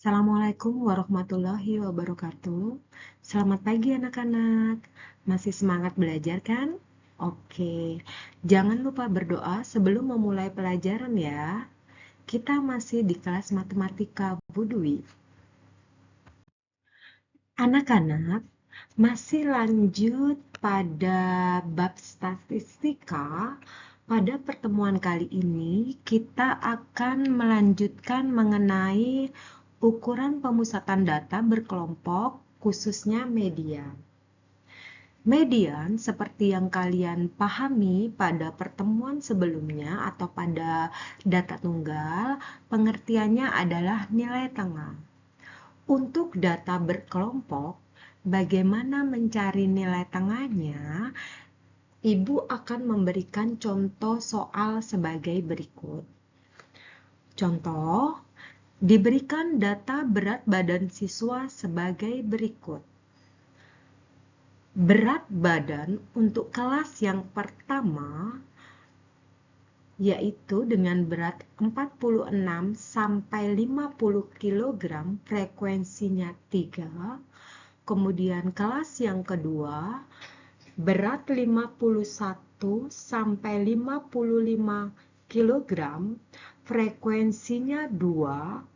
Assalamualaikum warahmatullahi wabarakatuh. Selamat pagi anak-anak. Masih semangat belajar kan? Oke, jangan lupa berdoa sebelum memulai pelajaran ya. Kita masih di kelas matematika Bu Dwi. Anak-anak, masih lanjut pada bab statistika. Pada pertemuan kali ini, kita akan melanjutkan mengenai ukuran pemusatan data berkelompok, khususnya median. Median, seperti yang kalian pahami pada pertemuan sebelumnya atau pada data tunggal, pengertiannya adalah nilai tengah. Untuk data berkelompok, bagaimana mencari nilai tengahnya? Ibu akan memberikan contoh soal sebagai berikut. Contoh, diberikan data berat badan siswa sebagai berikut. Berat badan untuk kelas yang pertama yaitu dengan berat 46 sampai 50 kg, frekuensinya 3. Kemudian kelas yang kedua, berat 51 sampai 55 kg, frekuensinya 2.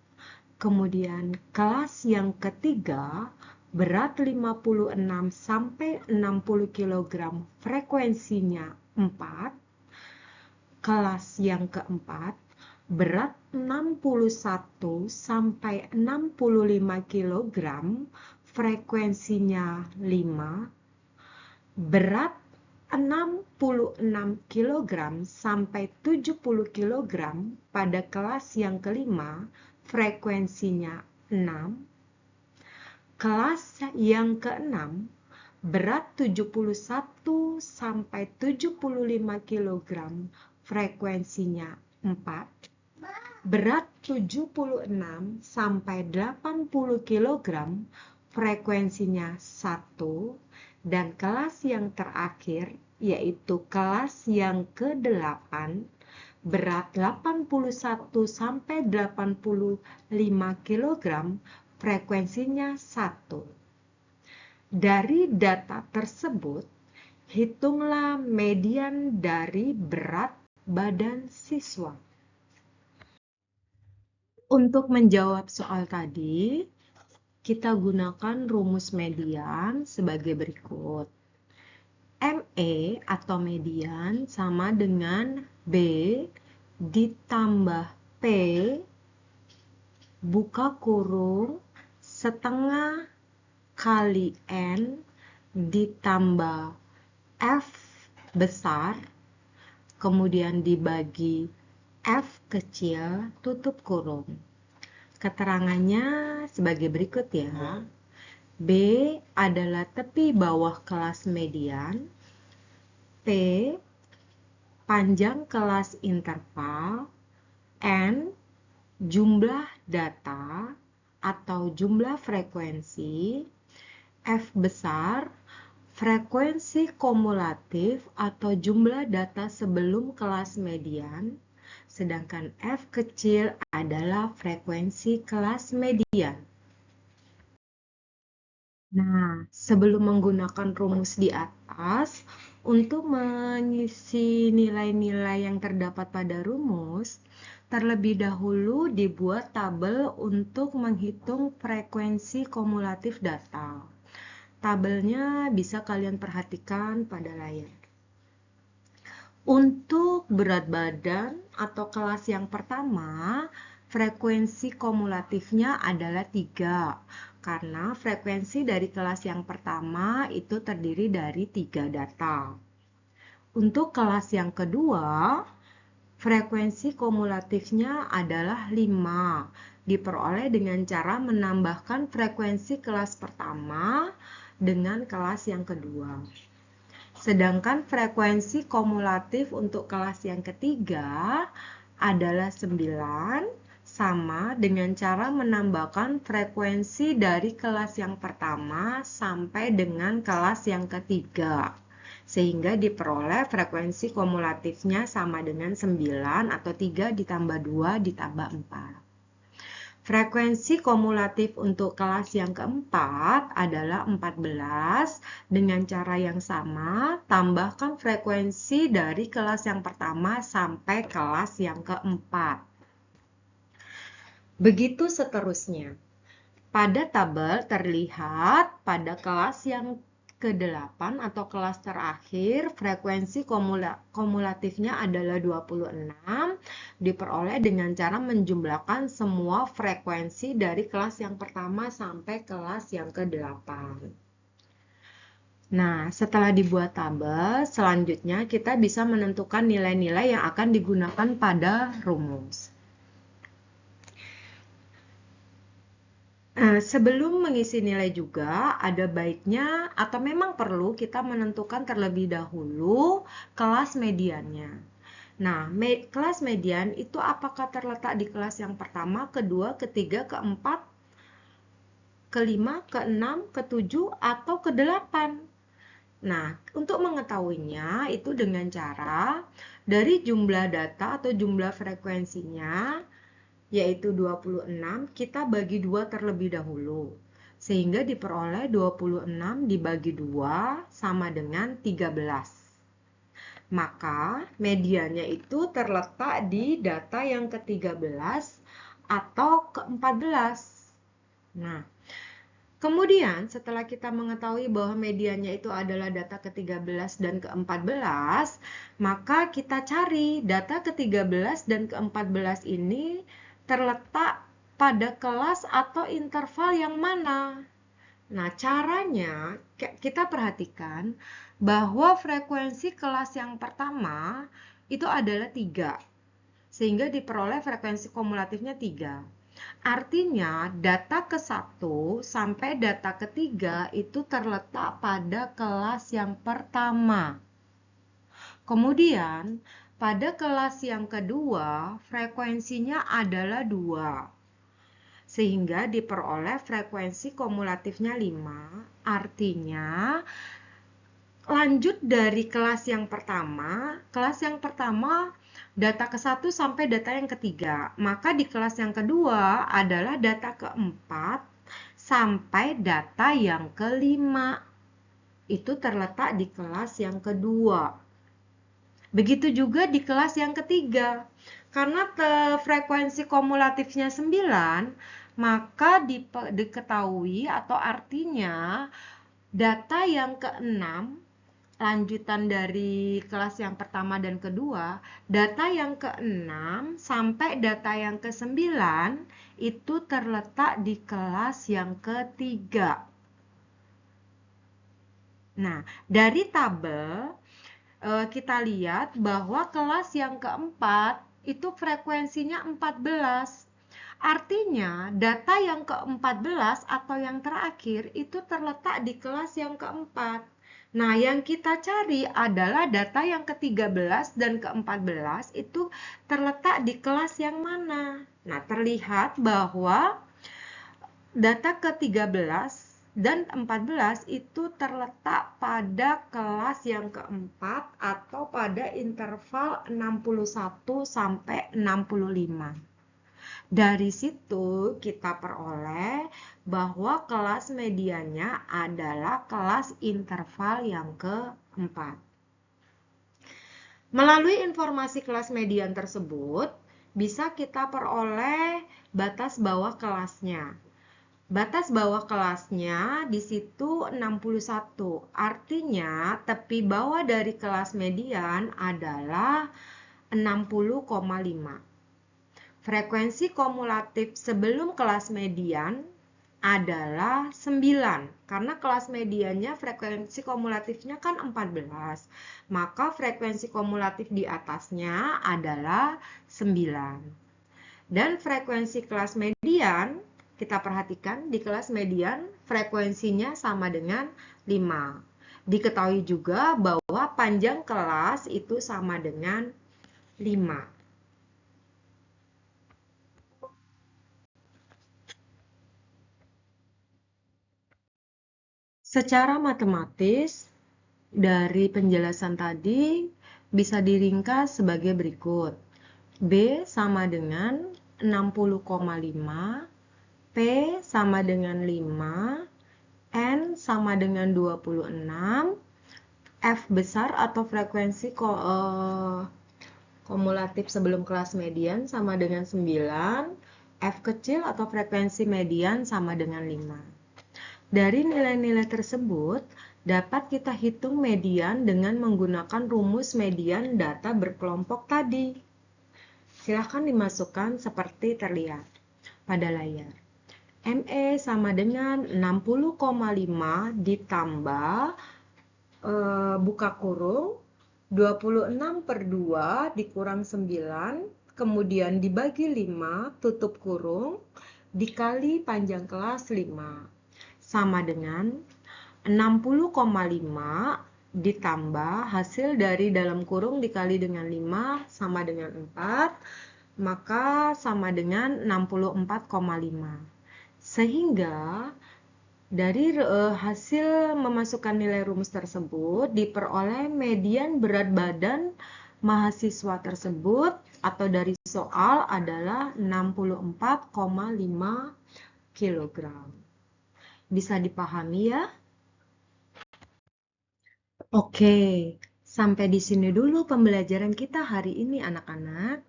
Kemudian kelas yang ketiga, berat 56 sampai 60 kg, frekuensinya 4. Kelas yang keempat, berat 61 sampai 65 kg, frekuensinya 5. Berat 66 kg sampai 70 kg pada kelas yang kelima, frekuensinya 6. Kelas yang keenam, berat 71 sampai 75 kg, frekuensinya 4. Berat 76 sampai 80 kg, frekuensinya 1. Dan kelas yang terakhir, yaitu kelas yang ke-8, berat 81 sampai 85 kg, frekuensinya 1. Dari data tersebut, hitunglah median dari berat badan siswa. Untuk menjawab soal tadi, kita gunakan rumus median sebagai berikut. ME atau median sama dengan B ditambah P buka kurung setengah kali N ditambah F besar, kemudian dibagi F kecil, tutup kurung. Keterangannya sebagai berikut ya. B adalah tepi bawah kelas median. P panjang kelas interval. N jumlah data atau jumlah frekuensi. F besar frekuensi kumulatif atau jumlah data sebelum kelas median. Sedangkan F kecil adalah frekuensi kelas median. Nah, sebelum menggunakan rumus di atas, untuk mengisi nilai-nilai yang terdapat pada rumus, terlebih dahulu dibuat tabel untuk menghitung frekuensi kumulatif data. Tabelnya bisa kalian perhatikan pada layar. Untuk berat badan atau kelas yang pertama, frekuensi kumulatifnya adalah 3. Karena frekuensi dari kelas yang pertama itu terdiri dari 3 data. Untuk kelas yang kedua, frekuensi kumulatifnya adalah 5. Diperoleh dengan cara menambahkan frekuensi kelas pertama dengan kelas yang kedua. Sedangkan frekuensi kumulatif untuk kelas yang ketiga adalah 9, sama dengan cara menambahkan frekuensi dari kelas yang pertama sampai dengan kelas yang ketiga. Sehingga diperoleh frekuensi kumulatifnya sama dengan 9 atau 3 ditambah 2 ditambah 4. Frekuensi kumulatif untuk kelas yang keempat adalah 14. Dengan cara yang sama, tambahkan frekuensi dari kelas yang pertama sampai kelas yang keempat. Begitu seterusnya. Pada tabel terlihat pada kelas yang ke-8 atau kelas terakhir, frekuensi kumulatifnya adalah 26, diperoleh dengan cara menjumlahkan semua frekuensi dari kelas yang pertama sampai kelas yang ke-8. Nah, setelah dibuat tabel, selanjutnya kita bisa menentukan nilai-nilai yang akan digunakan pada rumus. Sebelum mengisi nilai juga, ada baiknya atau memang perlu kita menentukan terlebih dahulu kelas mediannya. Nah, kelas median itu apakah terletak di kelas yang pertama, kedua, ketiga, keempat, kelima, keenam, ketujuh, atau kedelapan? Nah, untuk mengetahuinya itu dengan cara dari jumlah data atau jumlah frekuensinya, yaitu 26, kita bagi 2 terlebih dahulu. Sehingga diperoleh 26 dibagi 2 sama dengan 13. Maka mediannya itu terletak di data yang ke-13 atau ke-14. Nah, kemudian setelah kita mengetahui bahwa mediannya itu adalah data ke-13 dan ke-14, maka kita cari data ke-13 dan ke-14 ini terletak pada kelas atau interval yang mana? Nah, caranya kita perhatikan bahwa frekuensi kelas yang pertama itu adalah 3. Sehingga diperoleh frekuensi kumulatifnya 3. Artinya, data ke-1 sampai data ke-3 itu terletak pada kelas yang pertama. Kemudian, pada kelas yang kedua, frekuensinya adalah 2. Sehingga diperoleh frekuensi kumulatifnya 5. Artinya, lanjut dari kelas yang pertama data ke-1 sampai data yang ketiga. Maka di kelas yang kedua adalah data ke-4 sampai data yang ke-5. Itu terletak di kelas yang kedua. Begitu juga di kelas yang ketiga. Karena frekuensi kumulatifnya 9, maka diketahui atau artinya data yang ke-6, lanjutan dari kelas yang pertama dan kedua, data yang ke-6 sampai data yang ke-9 itu terletak di kelas yang ketiga. Nah, dari tabel kita lihat bahwa kelas yang keempat itu frekuensinya 14. Artinya, data yang ke-14 atau yang terakhir itu terletak di kelas yang keempat. Nah, yang kita cari adalah data yang ke-13 dan ke-14 itu terletak di kelas yang mana? Nah, terlihat bahwa data ke-13 dan 14 itu terletak pada kelas yang keempat atau pada interval 61 sampai 65. Dari situ kita peroleh bahwa kelas mediannya adalah kelas interval yang keempat. Melalui informasi kelas median tersebut, bisa kita peroleh batas bawah kelasnya. Batas bawah kelasnya di situ 61. Artinya tepi bawah dari kelas median adalah 60,5. Frekuensi kumulatif sebelum kelas median adalah 9. Karena kelas mediannya frekuensi kumulatifnya kan 14. Maka frekuensi kumulatif di atasnya adalah 9. Dan frekuensi kelas median, kita perhatikan di kelas median frekuensinya sama dengan 5. Diketahui juga bahwa panjang kelas itu sama dengan 5. Secara matematis, dari penjelasan tadi bisa diringkas sebagai berikut. B sama dengan 60,5 sama dengan 5, N sama dengan 26, F besar atau frekuensi kumulatif sebelum kelas median sama dengan 9, F kecil atau frekuensi median sama dengan 5. Dari nilai-nilai tersebut, dapat kita hitung median dengan menggunakan rumus median data berkelompok tadi. Silahkan dimasukkan seperti terlihat pada layar. ME sama dengan 60,5 ditambah buka kurung 26/2 dikurang 9, kemudian dibagi 5 tutup kurung dikali panjang kelas 5 sama dengan 60,5 ditambah hasil dari dalam kurung dikali dengan 5 sama dengan 4, maka sama dengan 64,5. Sehingga dari hasil memasukkan nilai rumus tersebut diperoleh median berat badan mahasiswa tersebut atau dari soal adalah 64,5 kg. Bisa dipahami ya? Oke, sampai di sini dulu pembelajaran kita hari ini anak-anak.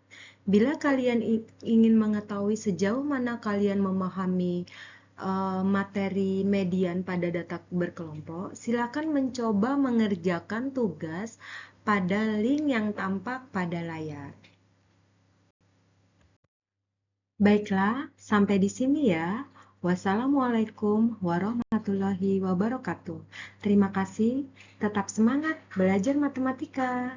Bila kalian ingin mengetahui sejauh mana kalian memahami materi median pada data berkelompok, silakan mencoba mengerjakan tugas pada link yang tampak pada layar. Baiklah, sampai di sini ya. Wassalamualaikum warahmatullahi wabarakatuh. Terima kasih, tetap semangat belajar matematika.